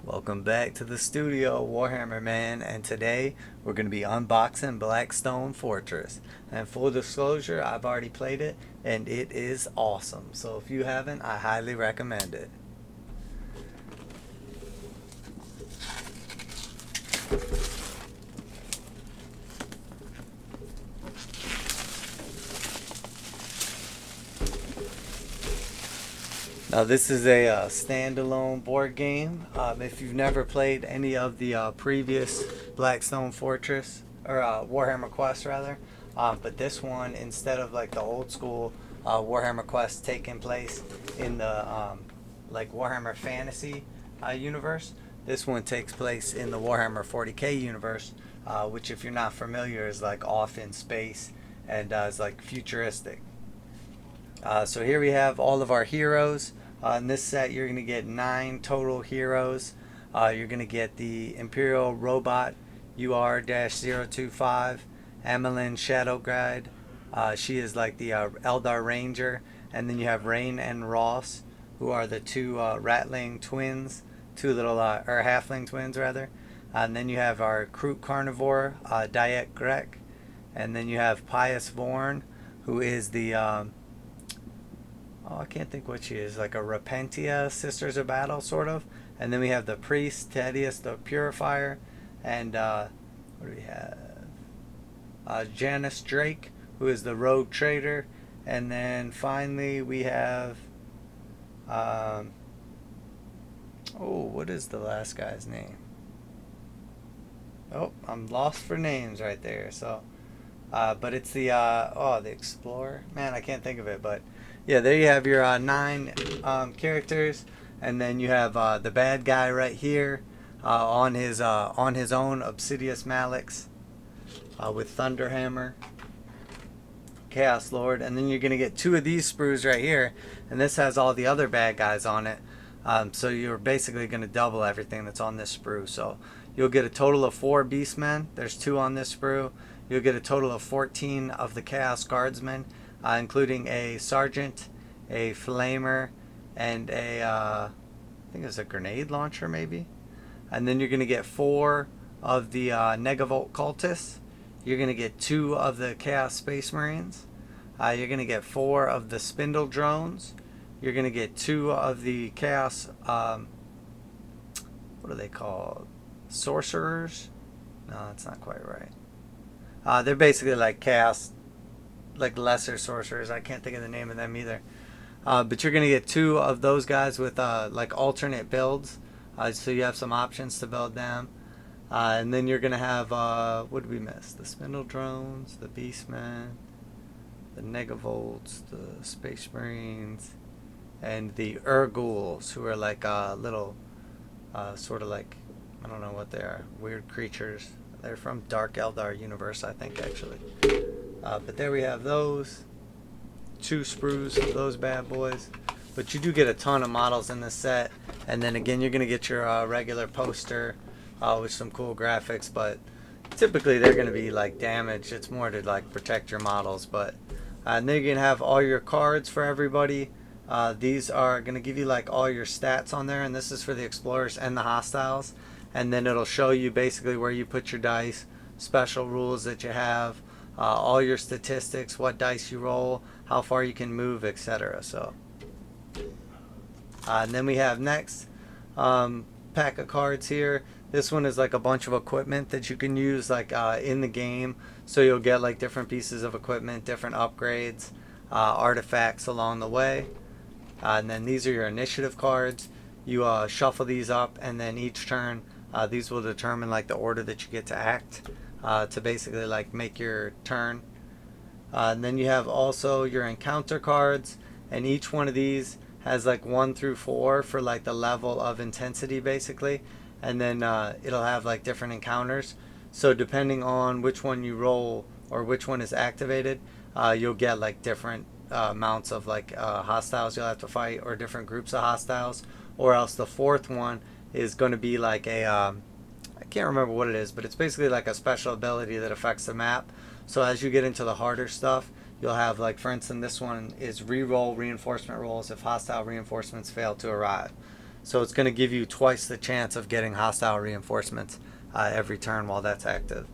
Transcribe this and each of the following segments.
Welcome back to the studio, Warhammer Man, and today we're going to be unboxing Blackstone Fortress. And full disclosure, I've already played it, and it is awesome. So if you haven't, I highly recommend it. Now this is a standalone board game. If you've never played any of the previous Blackstone Fortress or Warhammer Quest rather, but this one, instead of like the old school Warhammer Quest taking place in the like Warhammer Fantasy universe, this one takes place in the Warhammer 40k universe, which if you're not familiar is like off in space and is like futuristic. So here we have all of our heroes. In this set, you're going to get 9 total heroes. You're going to get the Imperial Robot UR-025, Amelin Shadow Guide. She is like the Eldar Ranger. And then you have Rain and Ross, who are the two Ratling twins, two little, or Halfling twins rather. And then you have our Kroot Carnivore, Diet Grek. And then you have Pious Vorn, who is the I can't think what she is, like a Repentia, Sisters of Battle, sort of. And then we have the Priest, Tedious the Purifier, and what do we have? Janice Drake, who is the Rogue Trader. And then finally we have, what is the last guy's name? Oh, I'm lost for names right there. So, but it's the the Explorer. Man, I can't think of it. But yeah, there you have your 9 characters, and then you have the bad guy right here on his own Obsidious Malix with Thunderhammer, Chaos Lord, and then you're gonna get 2 of these sprues right here, and this has all the other bad guys on it. So you're basically gonna double everything that's on this sprue. So you'll get a total of 4 Beastmen. There's 2 on this sprue. You'll get a total of 14 of the Chaos Guardsmen, including a Sergeant, a Flamer, and I think it's a grenade launcher maybe. And then you're going to get 4 of the Negavolt Cultists. You're going to get 2 of the Chaos Space Marines. You're going to get 4 of the Spindle Drones. You're going to get 2 of the Chaos, what are they called? Sorcerers? No, that's not quite right. They're basically like chaos, like lesser sorcerers. I can't think of the name of them either. But you're going to get 2 of those guys with like alternate builds. So you have some options to build them. And then you're going to have, what did we miss? The Spindle Drones, the Beastmen, the Negavolts, the Space Marines, and the Urguls, who are like little, sort of like, I don't know what they are, weird creatures. They're from Dark Eldar universe, I think, actually. But there we have those 2 sprues of those bad boys. But you do get a ton of models in this set, and then again you're gonna get your regular poster with some cool graphics. But typically they're gonna be like damaged. It's more to like protect your models. But and then you're gonna have all your cards for everybody. These are gonna give you like all your stats on there, and this is for the explorers and the hostiles. And then it'll show you basically where you put your dice, special rules that you have, all your statistics, what dice you roll, how far you can move, etc. So, and then we have next pack of cards here. This one is like a bunch of equipment that you can use like in the game. So you'll get like different pieces of equipment, different upgrades, artifacts along the way. And then these are your initiative cards. You shuffle these up, and then each turn these will determine like the order that you get to act to basically like make your turn. And then you have also your encounter cards, and each one of these has like 1 through 4 for like the level of intensity basically. And then it'll have like different encounters. So depending on which one you roll or which one is activated, you'll get like different amounts of like hostiles you'll have to fight, or different groups of hostiles. Or else the 4th one is going to be like a I can't remember what it is, but it's basically like a special ability that affects the map. So as you get into the harder stuff, you'll have like, for instance, this one is re-roll reinforcement rolls if hostile reinforcements fail to arrive. So it's going to give you twice the chance of getting hostile reinforcements every turn while that's active.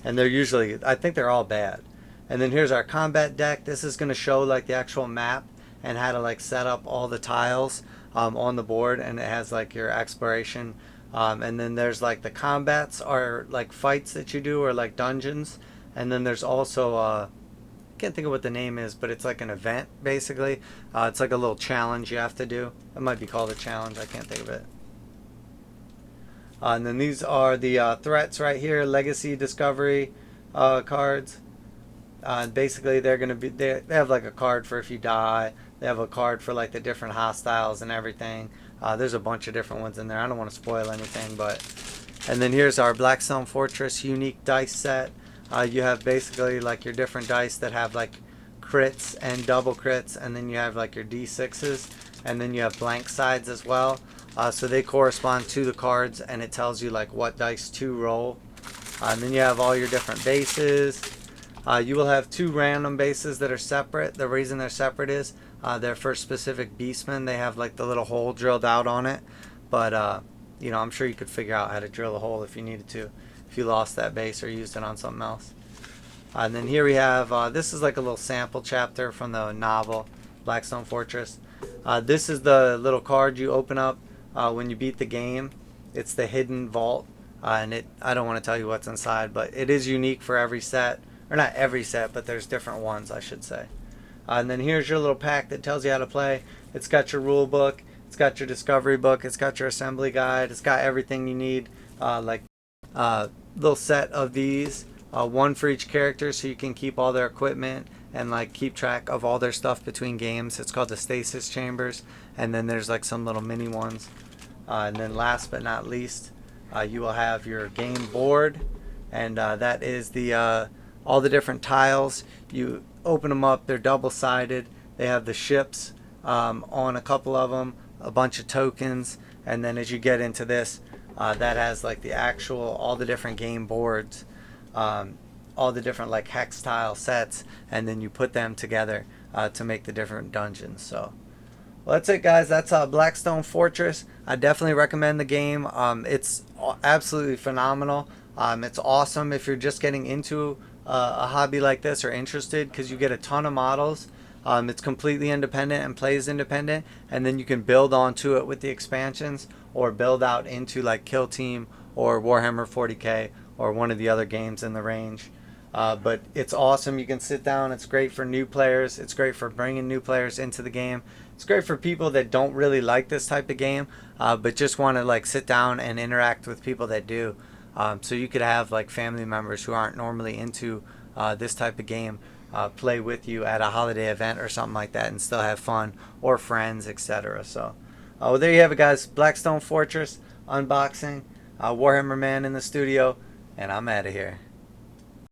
And they're usually, I think they're all bad. And then here's our combat deck. This is going to show like the actual map and how to like set up all the tiles on the board, and it has like your exploration. And then there's like the combats are like fights that you do or like dungeons. And then there's also I can't think of what the name is, but it's like an event basically. It's like a little challenge you have to do. It might be called a challenge. I can't think of it. And then these are the threats right here, legacy, discovery cards. Basically, they're gonna be they have like a card for if you die. They have a card for like the different hostiles and everything. There's a bunch of different ones in there. I don't want to spoil anything, but and then here's our Blackstone Fortress unique dice set. You have basically like your different dice that have like crits and double crits, and then you have like your D6s, and then you have blank sides as well. So they correspond to the cards, and it tells you like what dice to roll. And then you have all your different bases. You will have 2 random bases that are separate. The reason they're separate is they're for specific beastmen. They have like the little hole drilled out on it. But, you know, I'm sure you could figure out how to drill a hole if you needed to, if you lost that base or used it on something else. And then here we have, this is like a little sample chapter from the novel, Blackstone Fortress. This is the little card you open up when you beat the game. It's the hidden vault. And I don't want to tell you what's inside, but it is unique for every set. Or not every set, but there's different ones, I should say. And then here's your little pack that tells you how to play. It's got your rule book. It's got your discovery book. It's got your assembly guide. It's got everything you need. Little set of these. One for each character, so you can keep all their equipment and like keep track of all their stuff between games. It's called the stasis chambers. And then there's like some little mini ones. And then last but not least, you will have your game board. And that is the all the different tiles. You open them up, they're double-sided. They have the ships on a couple of them, a bunch of tokens, and then as you get into this, that has like the actual, all the different game boards, all the different like hex tile sets, and then you put them together to make the different dungeons. So well, that's it, guys. That's Blackstone Fortress. I definitely recommend the game. It's absolutely phenomenal. It's awesome if you're just getting into a hobby like this or interested, because you get a ton of models. It's completely independent and plays independent, and then you can build onto it with the expansions or build out into like Kill Team or Warhammer 40k or one of the other games in the range. But it's awesome. You can sit down. It's great for new players. It's great for bringing new players into the game. It's great for people that don't really like this type of game, but just want to like sit down and interact with people that do. So you could have like family members who aren't normally into this type of game play with you at a holiday event or something like that and still have fun, or friends, etc. So well, there you have it, guys. Blackstone Fortress unboxing. Warhammer Man in the studio, and I'm out of here.